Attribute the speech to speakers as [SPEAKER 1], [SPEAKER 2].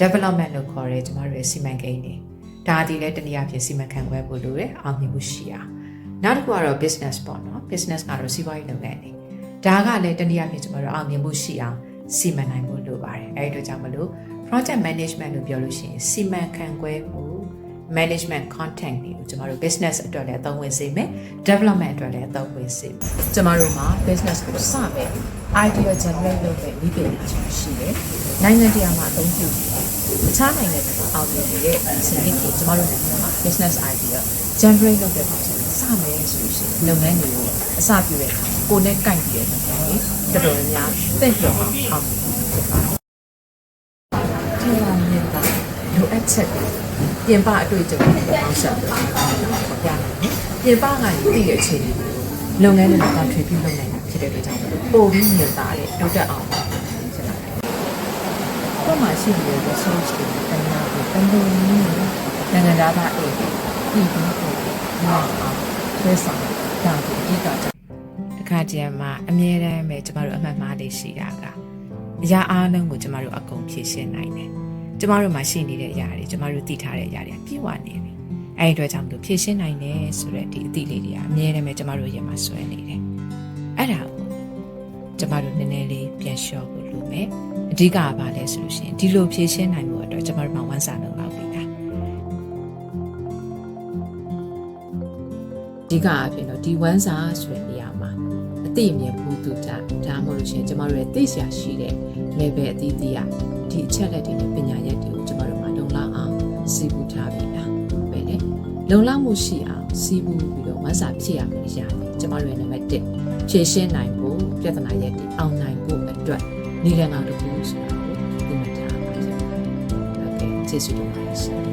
[SPEAKER 1] development လို့ခေါ်ရဲကျမတို့ရဲ့စီမံကိန်းတွေဒါဒီလည်းတနည်းအားဖြင့်စီမံခန့်ခွဲဖို့လိုတယ်အောင်မြင်မှုရှိအောင်နောက်တစ်ခုကတော့ business ပေါ့နော် business ကတော့စီးပွားရေးလုပ်ငန်းတွေဒါကလည်းတနည်းအားဖြင့်ကျမတို့အောင်မြင်မှုရှိအောင်စီမံနိုင်ဖို့လိုပါတယ်အဲဒီအတွက်ကြောင့်မလို့ project management လို့ပြောလို့ရှိရင်စီမံခန့်ခွဲမှု management content တွေကိုကျမတို့ business အတွက်လည်းအသုံးဝင်စေမယ် development အတွက်လည်းအသုံးဝင်စေမယ်ကျမတို့မှာ business ကိုစမယ် idea generate လုပ်တဲ့ဒီပညာရှင်ရှိတယ်နိုင်ငံတရားမှာအသုံးပြုတယ်တခြားနိုင်ငံတွေမှာအောင်မြင်နေတဲ့စနစ်ကိုကျမတို့နိုင်ငံမှာ business idea generate လုပ်တဲ့ပုံစံစမယ်ဆိုလို့ရှိရင်လုပ်ငန်းတွေကိုအစပြုတဲ့အခါကိုယ်နဲ့ကိုက်ပြီးတဲ့လုပ်ငန်းတွေတော်တော်များသင့်တော်အောင်အောင်မြင်ဖြစ်ပါတယ်ဒီလိုမျိုးကလိုအပ်ချက်တွေပြင်ပအတွေ့အကြုံတွေပေါင်းစပ်ပြီးတော့ပေါ်ပြနိုင်တယ်ပြင်ပကနေသိတဲ့အခြေအနေတွေလုပ်ငန်းတွေမှာ contribute လုပ်နိုင်တာဖြစ်တဲ့အတွက်ကြောင့်ပိုပြီးမြင်သာတဲ့တိုးတက်အောင်ဖြစ်လာတယ်။ဘာမှရှိနေတဲ့ resource တွေတင်လာပြီးတန်ဖိုးကြီးနိုင်ငံသားသားအိတ်ပြည်ပြီးကိုနောက်အောင်ဆွဲဆောင်တာဒီအဓိကကြောင့်တစ်ခါတည်းမှာအမြဲတမ်းပဲကျမတို့အမှတ်မှားလေးရှိတာကအရာအားလုံးကိုကျမတို့အကုန်ဖြည့်ရှင်းနိုင်တယ်။ကျမတို့မှာရှိနေတဲ့အရာတွေကျမတို့သိထားတဲ့အရာတွေပြည့်ဝနေပြီ။အဲဒီအတွက်ကြောင့်မလို့ဖြည့်ရှင်းနိုင်တယ်ဆိုတဲ့ဒီအသည့်လေးတွေကအမြဲတမ်းပဲကျမတို့ရဲ့မှာဆွဲနေတယ်။အဲ့ဒါကိုကျမတို့နည်းနည်းလေးပြန်လျှော့ဖို့လိုမယ်အဓိကကဘာလဲဆိုလို့ရှိရင်ဒီလိုဖြည့်ရှင်းနိုင်ဖို့အတွက်ကျမတို့မှာဝန်စားလုပ်လောက်ပြီလားအဓိကအဖြစ်တော့ဒီဝန်စားဆိုတဲ့နေရာမှာအသိအမြင်ဘူးတူတာဒါမှမဟုတ်လို့ရှိရင်ကျမတို့ရဲ့သိစရာရှိတဲ့ level အသီးသီးကဒီအချက်လက်တွေနဲ့ပညာရပ်တွေကိုကျမတို့မှာလုံလောက်အောင်စီးပူးထားပြီလားပဲလေလုံလောက်မှုရှိအောင်စီးပူးပြီးတော့ဝန်စားဖြစ်ရမယ်ရတယ်ကျမတို့ရဲ့နံပါတ်1ဖြည့်ရှင်းနိုင်ဖို့ပြဿနာရပ်တွေအောင်နိုင်ဖို့အတွက်နည်းလမ်းတစ်ခုဆိုတာကိုသိမှတ်ထားပါစေ။ Okay ကျေးဇူးတင်ပါတယ်ရှင်။